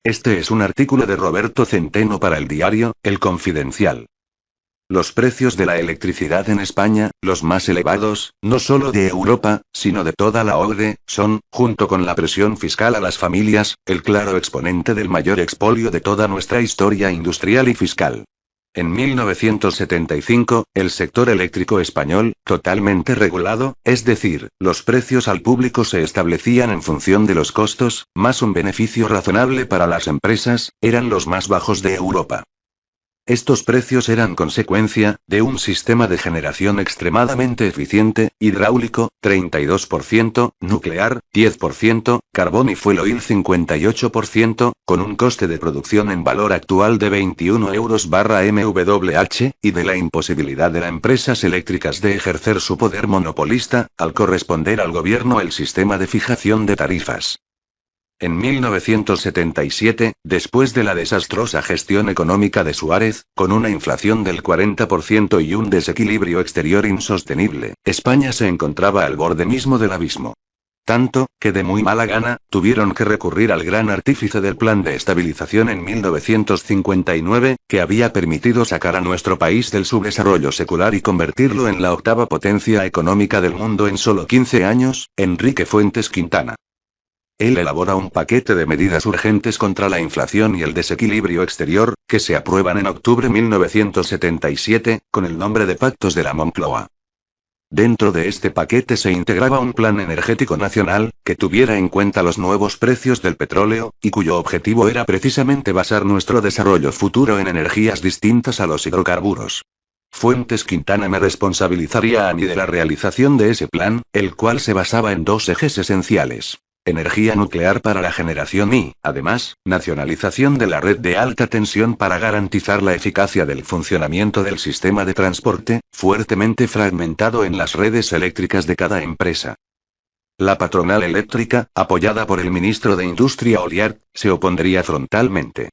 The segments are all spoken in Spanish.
Este es un artículo de Roberto Centeno para el diario El Confidencial. Los precios de la electricidad en España, los más elevados, no solo de Europa, sino de toda la OCDE, son, junto con la presión fiscal a las familias, el claro exponente del mayor expolio de toda nuestra historia industrial y fiscal. En 1975, el sector eléctrico español, totalmente regulado, es decir, los precios al público se establecían en función de los costos, más un beneficio razonable para las empresas, eran los más bajos de Europa. Estos precios eran consecuencia de un sistema de generación extremadamente eficiente, hidráulico, 32%, nuclear, 10%, carbón y fuel oil 58%, con un coste de producción en valor actual de 21 euros/MWh, y de la imposibilidad de las empresas eléctricas de ejercer su poder monopolista, al corresponder al gobierno el sistema de fijación de tarifas. En 1977, después de la desastrosa gestión económica de Suárez, con una inflación del 40% y un desequilibrio exterior insostenible, España se encontraba al borde mismo del abismo. Tanto, que de muy mala gana, tuvieron que recurrir al gran artífice del Plan de Estabilización en 1959, que había permitido sacar a nuestro país del subdesarrollo secular y convertirlo en la octava potencia económica del mundo en solo 15 años, Enrique Fuentes Quintana. Él elabora un paquete de medidas urgentes contra la inflación y el desequilibrio exterior, que se aprueban en octubre de 1977, con el nombre de Pactos de la Moncloa. Dentro de este paquete se integraba un plan energético nacional, que tuviera en cuenta los nuevos precios del petróleo, y cuyo objetivo era precisamente basar nuestro desarrollo futuro en energías distintas a los hidrocarburos. Fuentes Quintana me responsabilizaría a mí de la realización de ese plan, el cual se basaba en dos ejes esenciales. Energía nuclear para la generación y, además, nacionalización de la red de alta tensión para garantizar la eficacia del funcionamiento del sistema de transporte, fuertemente fragmentado en las redes eléctricas de cada empresa. La patronal eléctrica, apoyada por el ministro de Industria Oliart, se opondría frontalmente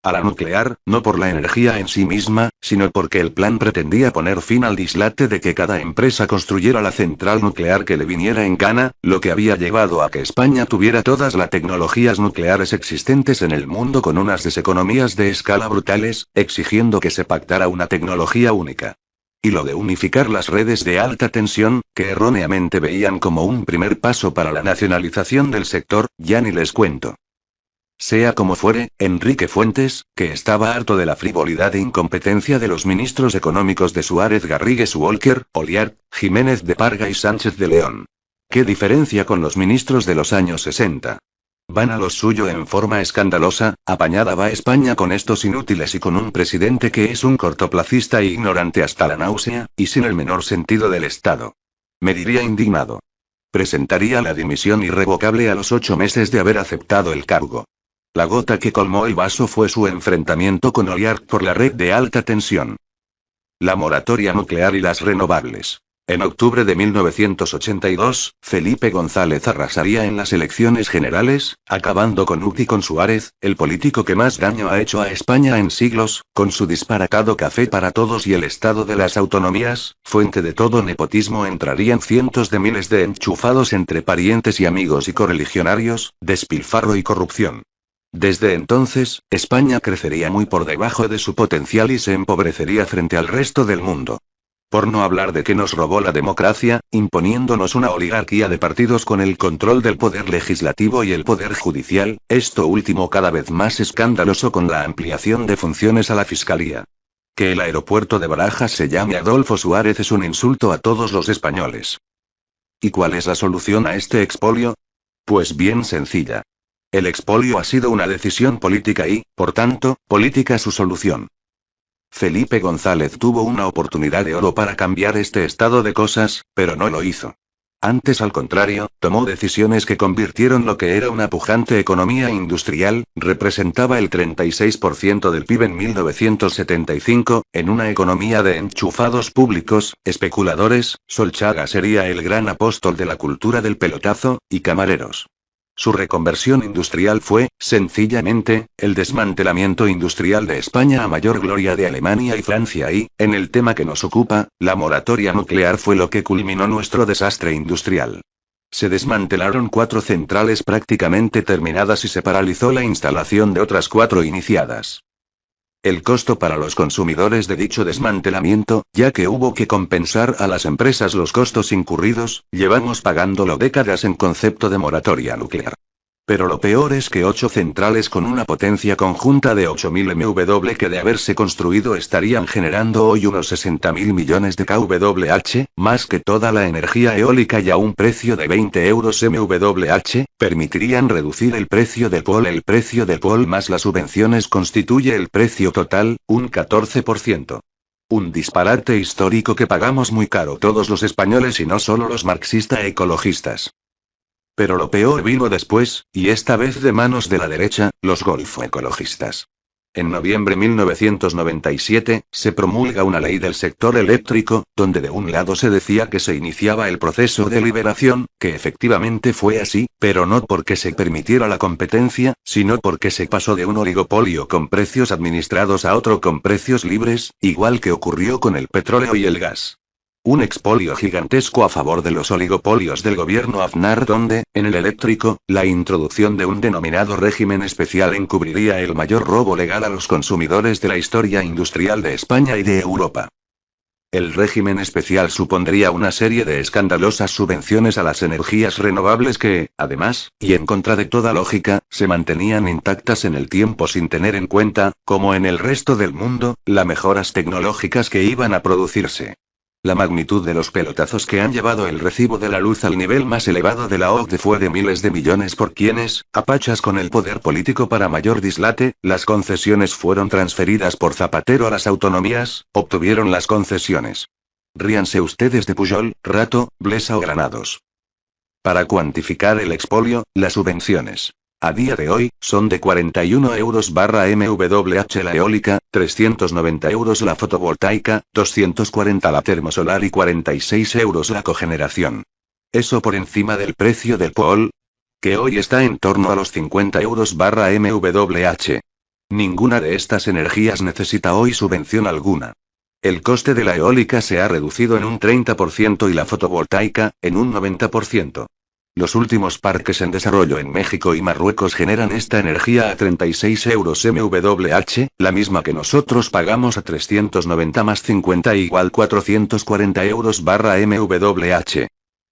a la nuclear, no por la energía en sí misma, sino porque el plan pretendía poner fin al dislate de que cada empresa construyera la central nuclear que le viniera en gana, lo que había llevado a que España tuviera todas las tecnologías nucleares existentes en el mundo con unas deseconomías de escala brutales, exigiendo que se pactara una tecnología única. Y lo de unificar las redes de alta tensión, que erróneamente veían como un primer paso para la nacionalización del sector, ya ni les cuento. Sea como fuere, Enrique Fuentes, que estaba harto de la frivolidad e incompetencia de los ministros económicos de Suárez, Garrigues, Walker, Oliart, Jiménez de Parga y Sánchez de León. ¿Qué diferencia con los ministros de los años 60? Van a lo suyo en forma escandalosa, apañada va España con estos inútiles y con un presidente que es un cortoplacista e ignorante hasta la náusea, y sin el menor sentido del Estado. Me diría indignado. Presentaría la dimisión irrevocable a los 8 meses de haber aceptado el cargo. La gota que colmó el vaso fue su enfrentamiento con Oliart por la red de alta tensión. La moratoria nuclear y las renovables. En octubre de 1982, Felipe González arrasaría en las elecciones generales, acabando con UCD y con Suárez, el político que más daño ha hecho a España en siglos, con su disparatado café para todos y el estado de las autonomías, fuente de todo nepotismo. Entrarían cientos de miles de enchufados entre parientes y amigos y correligionarios, despilfarro y corrupción. Desde entonces, España crecería muy por debajo de su potencial y se empobrecería frente al resto del mundo. Por no hablar de que nos robó la democracia, imponiéndonos una oligarquía de partidos con el control del poder legislativo y el poder judicial, esto último cada vez más escandaloso con la ampliación de funciones a la Fiscalía. Que el aeropuerto de Barajas se llame Adolfo Suárez es un insulto a todos los españoles. ¿Y cuál es la solución a este expolio? Pues bien sencilla. El expolio ha sido una decisión política y, por tanto, política su solución. Felipe González tuvo una oportunidad de oro para cambiar este estado de cosas, pero no lo hizo. Antes, al contrario, tomó decisiones que convirtieron lo que era una pujante economía industrial, representaba el 36% del PIB en 1975, en una economía de enchufados públicos, especuladores. Solchaga sería el gran apóstol de la cultura del pelotazo, y camareros. Su reconversión industrial fue, sencillamente, el desmantelamiento industrial de España a mayor gloria de Alemania y Francia y, en el tema que nos ocupa, la moratoria nuclear fue lo que culminó nuestro desastre industrial. Se desmantelaron 4 centrales prácticamente terminadas y se paralizó la instalación de otras 4 iniciadas. El costo para los consumidores de dicho desmantelamiento, ya que hubo que compensar a las empresas los costos incurridos, llevamos pagándolo décadas en concepto de moratoria nuclear. Pero lo peor es que 8 centrales con una potencia conjunta de 8.000 MW que de haberse construido estarían generando hoy unos 60.000 millones de kWh, más que toda la energía eólica y a un precio de 20 euros MWh, permitirían reducir el precio del POL. El precio del POL más las subvenciones constituye el precio total, un 14%. Un disparate histórico que pagamos muy caro todos los españoles y no solo los marxista-ecologistas. Pero lo peor vino después, y esta vez de manos de la derecha, los golfo-ecologistas. En noviembre de 1997, se promulga una ley del sector eléctrico, donde de un lado se decía que se iniciaba el proceso de liberación, que efectivamente fue así, pero no porque se permitiera la competencia, sino porque se pasó de un oligopolio con precios administrados a otro con precios libres, igual que ocurrió con el petróleo y el gas. Un expolio gigantesco a favor de los oligopolios del gobierno Aznar donde, en el eléctrico, la introducción de un denominado régimen especial encubriría el mayor robo legal a los consumidores de la historia industrial de España y de Europa. El régimen especial supondría una serie de escandalosas subvenciones a las energías renovables que, además, y en contra de toda lógica, se mantenían intactas en el tiempo sin tener en cuenta, como en el resto del mundo, las mejoras tecnológicas que iban a producirse. La magnitud de los pelotazos que han llevado el recibo de la luz al nivel más elevado de la OCDE fue de miles de millones por quienes, a pachas con el poder político para mayor dislate, las concesiones fueron transferidas por Zapatero a las autonomías, obtuvieron las concesiones. Ríanse ustedes de Pujol, Rato, Blesa o Granados. Para cuantificar el expolio, las subvenciones. A día de hoy, son de 41 euros/MWh la eólica, 390 euros la fotovoltaica, 240 la termosolar y 46 euros la cogeneración. Eso por encima del precio del POL, que hoy está en torno a los 50 euros/MWh. Ninguna de estas energías necesita hoy subvención alguna. El coste de la eólica se ha reducido en un 30% y la fotovoltaica, en un 90%. Los últimos parques en desarrollo en México y Marruecos generan esta energía a 36 euros MWh, la misma que nosotros pagamos a 390 más 50 igual 440 euros/MWh.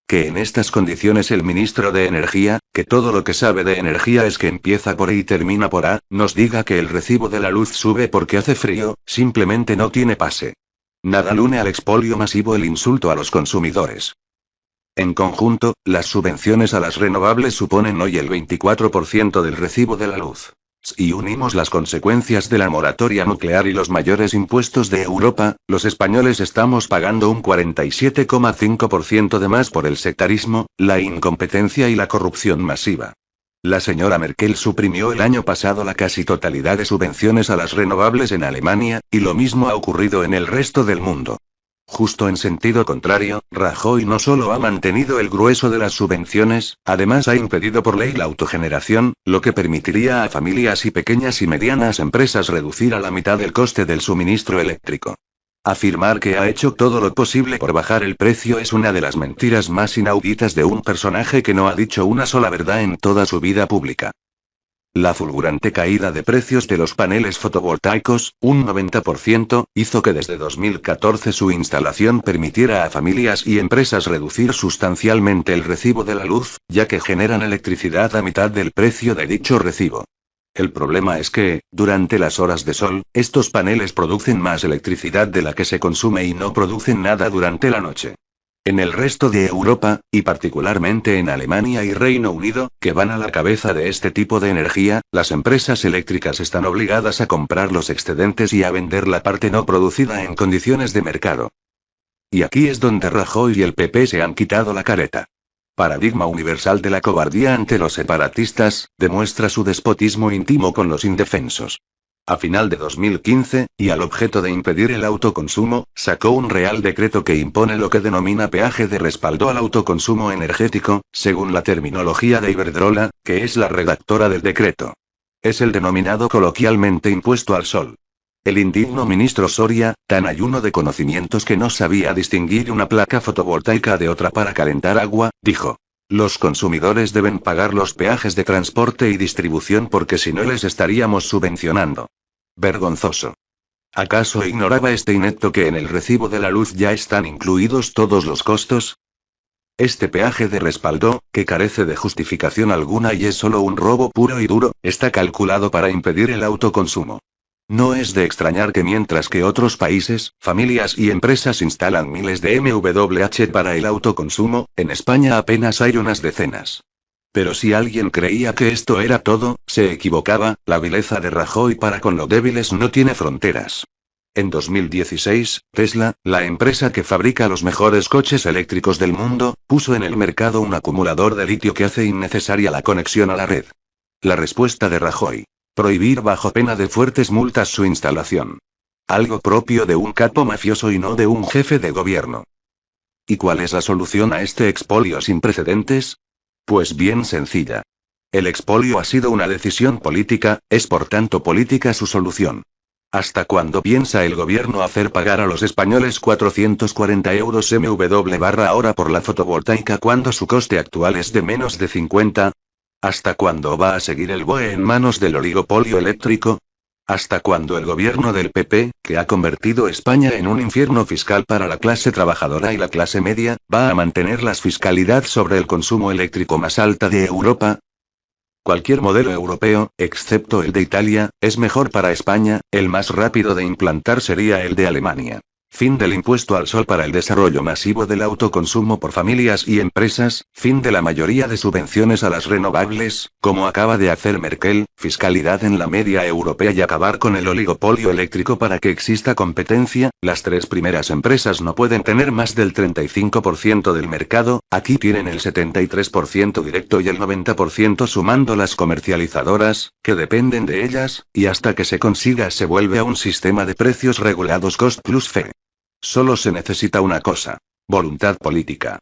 Que en estas condiciones el ministro de Energía, que todo lo que sabe de energía es que empieza por E y termina por A, nos diga que el recibo de la luz sube porque hace frío, simplemente no tiene pase. Nada une al expolio masivo el insulto a los consumidores. En conjunto, las subvenciones a las renovables suponen hoy el 24% del recibo de la luz. Si unimos las consecuencias de la moratoria nuclear y los mayores impuestos de Europa, los españoles estamos pagando un 47,5% de más por el sectarismo, la incompetencia y la corrupción masiva. La señora Merkel suprimió el año pasado la casi totalidad de subvenciones a las renovables en Alemania, y lo mismo ha ocurrido en el resto del mundo. Justo en sentido contrario, Rajoy no solo ha mantenido el grueso de las subvenciones, además ha impedido por ley la autogeneración, lo que permitiría a familias y pequeñas y medianas empresas reducir a la mitad el coste del suministro eléctrico. Afirmar que ha hecho todo lo posible por bajar el precio es una de las mentiras más inauditas de un personaje que no ha dicho una sola verdad en toda su vida pública. La fulgurante caída de precios de los paneles fotovoltaicos, un 90%, hizo que desde 2014 su instalación permitiera a familias y empresas reducir sustancialmente el recibo de la luz, ya que generan electricidad a mitad del precio de dicho recibo. El problema es que, durante las horas de sol, estos paneles producen más electricidad de la que se consume y no producen nada durante la noche. En el resto de Europa, y particularmente en Alemania y Reino Unido, que van a la cabeza de este tipo de energía, las empresas eléctricas están obligadas a comprar los excedentes y a vender la parte no producida en condiciones de mercado. Y aquí es donde Rajoy y el PP se han quitado la careta. Paradigma universal de la cobardía ante los separatistas, demuestra su despotismo íntimo con los indefensos. A final de 2015, y al objeto de impedir el autoconsumo, sacó un real decreto que impone lo que denomina peaje de respaldo al autoconsumo energético, según la terminología de Iberdrola, que es la redactora del decreto. Es el denominado coloquialmente impuesto al sol. El indigno ministro Soria, tan ayuno de conocimientos que no sabía distinguir una placa fotovoltaica de otra para calentar agua, dijo: Los consumidores deben pagar los peajes de transporte y distribución porque si no les estaríamos subvencionando. Vergonzoso. ¿Acaso ignoraba este inepto que en el recibo de la luz ya están incluidos todos los costos? Este peaje de respaldo, que carece de justificación alguna y es solo un robo puro y duro, está calculado para impedir el autoconsumo. No es de extrañar que mientras que otros países, familias y empresas instalan miles de MWh para el autoconsumo, en España apenas hay unas decenas. Pero si alguien creía que esto era todo, se equivocaba, la vileza de Rajoy para con los débiles no tiene fronteras. En 2016, Tesla, la empresa que fabrica los mejores coches eléctricos del mundo, puso en el mercado un acumulador de litio que hace innecesaria la conexión a la red. La respuesta de Rajoy: prohibir bajo pena de fuertes multas su instalación. Algo propio de un capo mafioso y no de un jefe de gobierno. ¿Y cuál es la solución a este expolio sin precedentes? Pues bien sencilla. El expolio ha sido una decisión política, es por tanto política su solución. ¿Hasta cuándo piensa el gobierno hacer pagar a los españoles 440 euros MW/hora por la fotovoltaica cuando su coste actual es de menos de 50? ¿Hasta cuándo va a seguir el BOE en manos del oligopolio eléctrico? ¿Hasta cuándo el gobierno del PP, que ha convertido España en un infierno fiscal para la clase trabajadora y la clase media, va a mantener la fiscalidad sobre el consumo eléctrico más alta de Europa? Cualquier modelo europeo, excepto el de Italia, es mejor para España, el más rápido de implantar sería el de Alemania. Fin del impuesto al sol para el desarrollo masivo del autoconsumo por familias y empresas, fin de la mayoría de subvenciones a las renovables, como acaba de hacer Merkel, fiscalidad en la media europea y acabar con el oligopolio eléctrico para que exista competencia. Las tres primeras empresas no pueden tener más del 35% del mercado, aquí tienen el 73% directo y el 90% sumando las comercializadoras, que dependen de ellas, y hasta que se consiga se vuelve a un sistema de precios regulados cost plus fee. Solo se necesita una cosa: voluntad política.